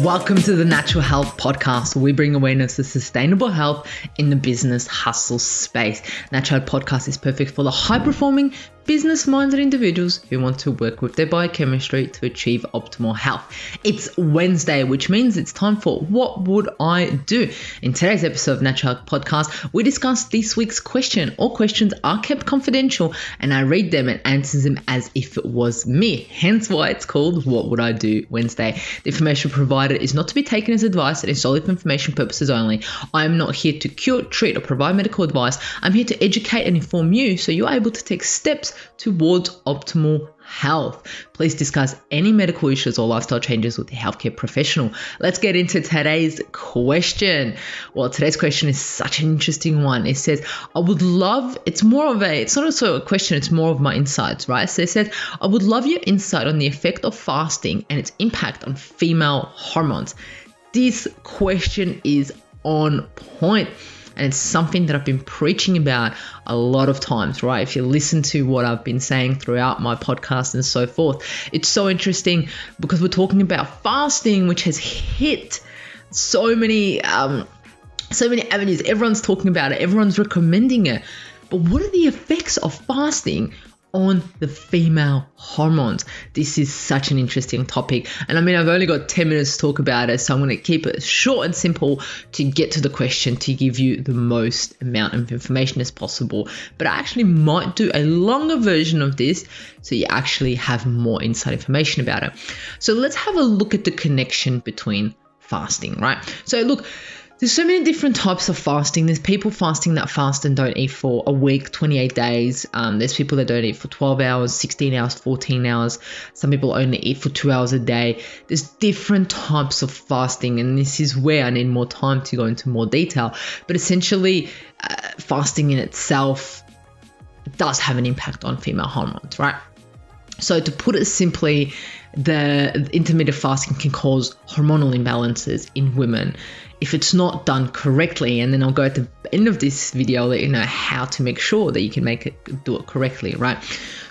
Welcome to the Natural Health Podcast, where we bring awareness to sustainable health in the business hustle space. Natural Health Podcast is perfect for the high-performing, business-minded individuals who want to work with their biochemistry to achieve optimal health. It's Wednesday, which means it's time for What Would I Do? In today's episode of Natural Health Podcast, we discuss this week's question. All questions are kept confidential, and I read them and answer them as if it was me. Hence why it's called What Would I Do Wednesday. The information provided is not to be taken as advice and is solely for information purposes only. I am not here to cure, treat, or provide medical advice. I'm here to educate and inform you so you're able to take steps towards optimal health. Please discuss any medical issues or lifestyle changes with a healthcare professional. Let's get into today's question. Well, today's question is such an interesting one. It says, it's not also a question, it's more of my insights, right? So it says, I would love your insight on the effect of fasting and its impact on female hormones. This question is on point. And it's something that I've been preaching about a lot of times, right? If you listen to what I've been saying throughout my podcast and so forth, it's so interesting because we're talking about fasting, which has hit so many avenues. Everyone's talking about it. Everyone's recommending it. But what are the effects of fasting on the female hormones? This is such an interesting topic. And I've only got 10 minutes to talk about it, so I'm going to keep it short and simple to get to the question to give you the most amount of information as possible. But I actually might do a longer version of this so you actually have more inside information about it. So let's have a look at the connection between fasting, right? So look, there's so many different types of fasting. There's people fasting that fast and don't eat for a week, 28 days. There's people that don't eat for 12 hours, 16 hours, 14 hours. Some people only eat for 2 hours a day. There's different types of fasting, and this is where I need more time to go into more detail. But essentially, fasting in itself does have an impact on female hormones, right? So to put it simply, the intermittent fasting can cause hormonal imbalances in women if it's not done correctly. And then I'll go at the end of this video, let you know how to make sure that you can do it correctly, right?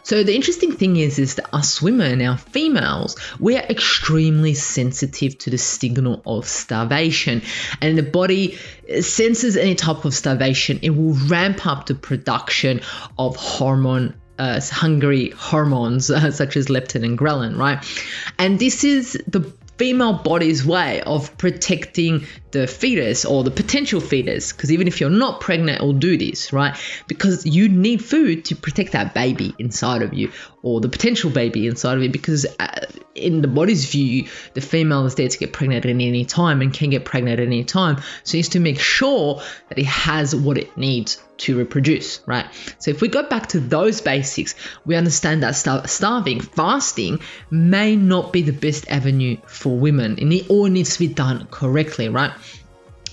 So the interesting thing is that us women, our females, we are extremely sensitive to the signal of starvation. And the body senses any type of starvation, it will ramp up the production of hungry hormones such as leptin and ghrelin, right? And this is the female body's way of protecting the fetus or the potential fetus, because even if you're not pregnant, it will do this, right? Because you need food to protect that baby inside of you or the potential baby inside of you, because in the body's view, the female is there to get pregnant at any time and can get pregnant at any time. So it needs to make sure that it has what it needs to reproduce, right? So if we go back to those basics, we understand that fasting may not be the best avenue for women, and it all needs to be done correctly, right?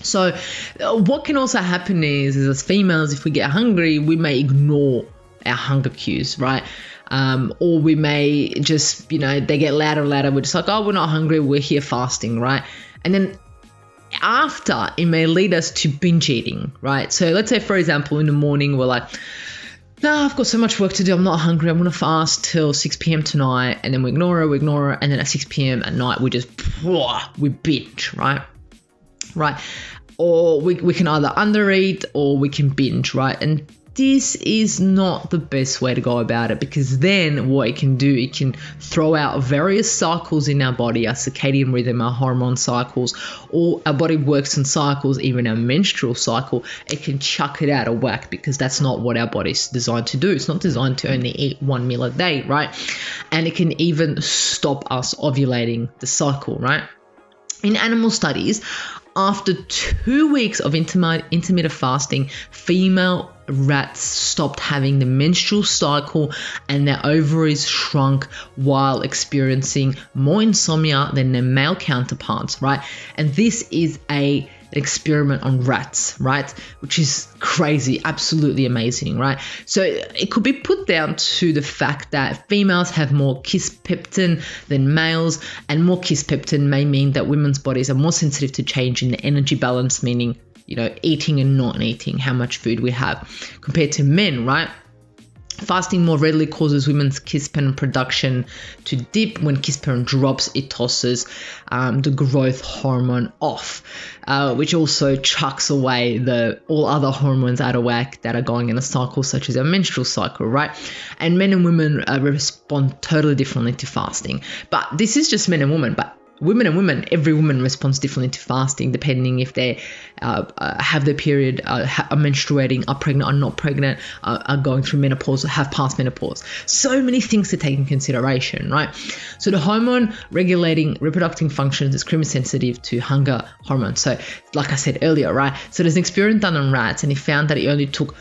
So what can also happen is as females, if we get hungry, we may ignore our hunger cues, right? Or we may just, they get louder and louder. We're just like, oh, we're not hungry, we're here fasting, right? And then after, it may lead us to binge eating, right? So let's say, for example, in the morning, we're like, no, I've got so much work to do, I'm not hungry, I'm going to fast till 6 p.m. tonight, and then we ignore it, and then at 6 p.m. at night, we binge, right? Or we can either undereat or we can binge, right? And this is not the best way to go about it, because then what it can do, it can throw out various cycles in our body, our circadian rhythm, our hormone cycles, or our body works in cycles, even our menstrual cycle. It can chuck it out of whack, because that's not what our body's designed to do. It's not designed to only eat one meal a day, right? And it can even stop us ovulating the cycle, right? In animal studies, after 2 weeks of intermittent fasting, female rats stopped having the menstrual cycle and their ovaries shrunk while experiencing more insomnia than their male counterparts, right? And this is an experiment on rats, right? Which is crazy, absolutely amazing, right? So it could be put down to the fact that females have more kisspeptin than males, and more kisspeptin may mean that women's bodies are more sensitive to change in the energy balance, meaning, eating and not eating, how much food we have, compared to men, right? Fasting more readily causes women's kisspeptin production to dip. When kisspeptin drops, it tosses the growth hormone off, which also chucks away all other hormones out of whack that are going in a cycle, such as our menstrual cycle, right? And men and women respond totally differently to fasting. But this is just men and women, but women and women, every woman responds differently to fasting depending if they have their period, are menstruating, are pregnant, are not pregnant, are going through menopause, or have passed menopause. So many things to take in consideration, right? So the hormone regulating reproductive functions is extremely sensitive to hunger hormones. So like I said earlier, right? So there's an experiment done on rats, and he found that it only took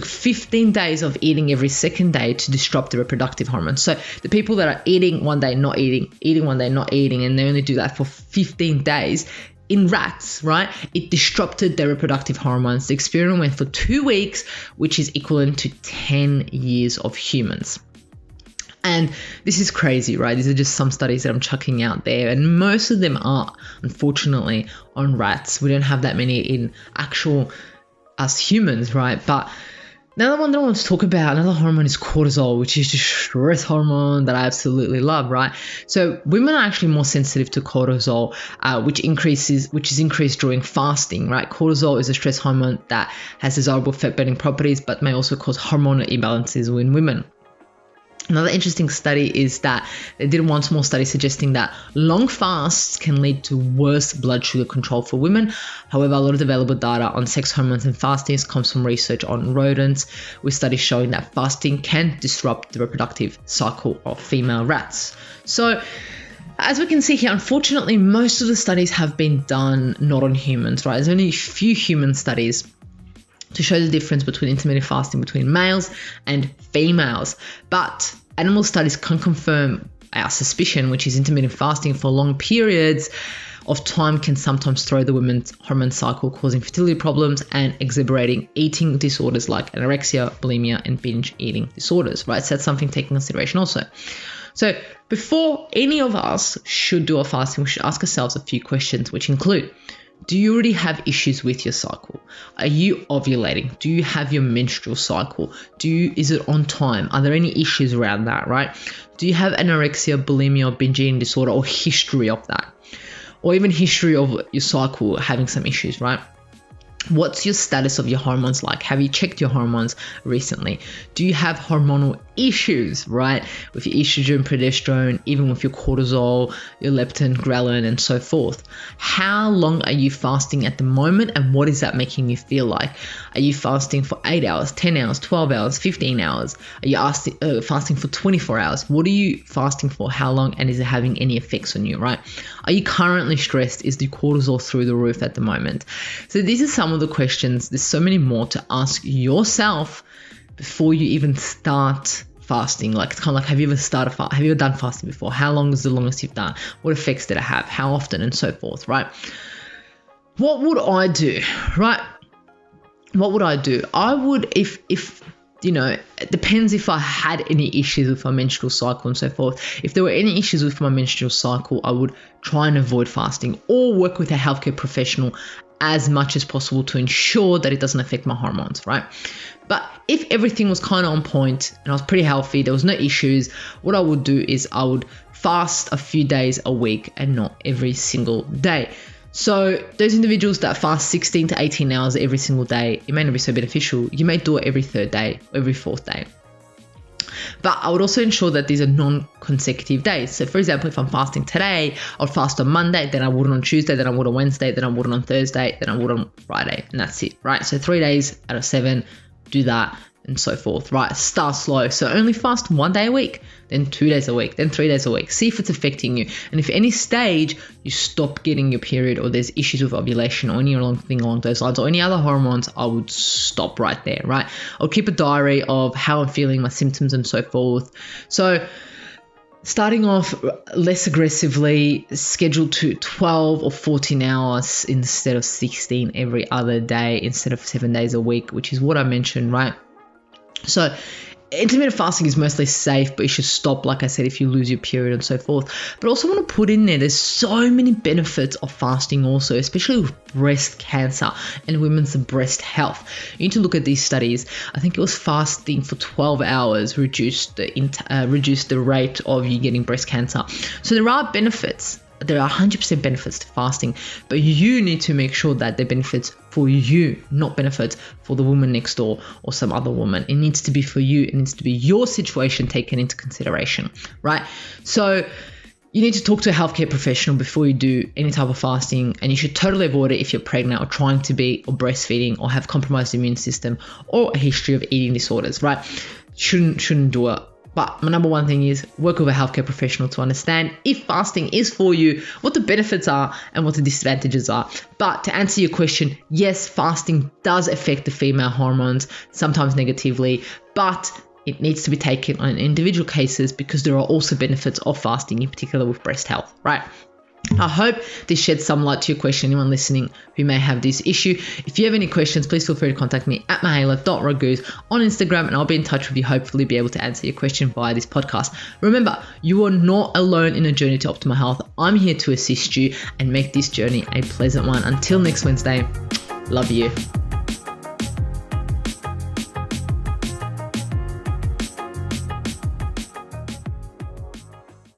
15 days of eating every second day to disrupt the reproductive hormones. So the people that are eating one day, not eating, eating one day, not eating, and they only do that for 15 days, in rats, right, it disrupted their reproductive hormones. The experiment went for 2 weeks, which is equivalent to 10 years of humans. And this is crazy, right? These are just some studies that I'm chucking out there, and most of them are, unfortunately, on rats. We don't have that many in actual us humans, right? But another one that I want to talk about, another hormone, is cortisol, which is just stress hormone that I absolutely love, right? So women are actually more sensitive to cortisol, which is increased during fasting, right? Cortisol is a stress hormone that has desirable fat burning properties, but may also cause hormonal imbalances in women. Another interesting study is that they did one small study suggesting that long fasts can lead to worse blood sugar control for women. However, a lot of the available data on sex hormones and fasting comes from research on rodents, with studies showing that fasting can disrupt the reproductive cycle of female rats. So, as we can see here, unfortunately, most of the studies have been done not on humans, right? There's only a few human studies to show the difference between intermittent fasting between males and females. But animal studies can confirm our suspicion, which is intermittent fasting for long periods of time can sometimes throw the women's hormone cycle, causing fertility problems and exacerbating eating disorders like anorexia, bulimia, and binge eating disorders, right? So that's something to take in consideration also. So before any of us should do a fasting, we should ask ourselves a few questions, which include: do you already have issues with your cycle? Are you ovulating? Do you have your menstrual cycle? Is it on time? Are there any issues around that, right? Do you have anorexia, bulimia, or binge eating disorder, or history of that? Or even history of your cycle having some issues, right? What's your status of your hormones like? Have you checked your hormones recently? Do you have hormonal issues, right? With your estrogen, progesterone, even with your cortisol, your leptin, ghrelin, and so forth. How long are you fasting at the moment, and what is that making you feel like? Are you fasting for 8 hours, 10 hours, 12 hours, 15 hours? Are you fasting for 24 hours? What are you fasting for? How long? And is it having any effects on you, right? Are you currently stressed? Is the cortisol through the roof at the moment? So these are some of the questions. There's so many more to ask yourself before you even start fasting. Like, it's kind of like, have you ever done fasting before? How long is the longest you've done? What effects did it have? How often? And so forth, right? What would I do, right? What would I do? I would, if it depends if I had any issues with my menstrual cycle and so forth. If there were any issues with my menstrual cycle, I would try and avoid fasting or work with a healthcare professional as much as possible to ensure that it doesn't affect my hormones, right? But if everything was kind of on point and I was pretty healthy, there was no issues, what I would do is I would fast a few days a week and not every single day. So those individuals that fast 16 to 18 hours every single day, it may not be so beneficial. You may do it every third day, every fourth day. But I would also ensure that these are non-consecutive days. So for example, if I'm fasting today, I'll fast on Monday, then I wouldn't on Tuesday, then I would on Wednesday, then I wouldn't on Thursday, then I would on Friday, and that's it, right? So 3 days out of 7, do that, and so forth, right? Start slow. So only fast 1 day a week, then 2 days a week, then 3 days a week. See if it's affecting you. And if at any stage you stop getting your period, or there's issues with ovulation, or any thing along those lines, or any other hormones, I would stop right there, right? I'll keep a diary of how I'm feeling, my symptoms, and so forth. So starting off less aggressively, scheduled to 12 or 14 hours instead of 16 every other day, instead of 7 days a week, which is what I mentioned, right? So intermittent fasting is mostly safe, but you should stop, like I said, if you lose your period and so forth. But also want to put in there's so many benefits of fasting also, especially with breast cancer and women's breast health. You need to look at these studies. I think it was fasting for 12 hours reduced the rate of you getting breast cancer. So there are benefits. There are 100% benefits to fasting, but you need to make sure that they're benefits for you, not benefits for the woman next door or some other woman. It needs to be for you. It needs to be your situation taken into consideration, right? So you need to talk to a healthcare professional before you do any type of fasting, and you should totally avoid it if you're pregnant or trying to be, or breastfeeding, or have compromised immune system or a history of eating disorders, right? Shouldn't do it. But my number one thing is work with a healthcare professional to understand if fasting is for you, what the benefits are and what the disadvantages are. But to answer your question, yes, fasting does affect the female hormones, sometimes negatively, but it needs to be taken on individual cases because there are also benefits of fasting, in particular with breast health, right? I hope this sheds some light to your question, anyone listening who may have this issue. If you have any questions, please feel free to contact me at mihaela.raguz on Instagram, and I'll be in touch with you, hopefully be able to answer your question via this podcast. Remember, you are not alone in a journey to optimal health. I'm here to assist you and make this journey a pleasant one. Until next Wednesday, love you.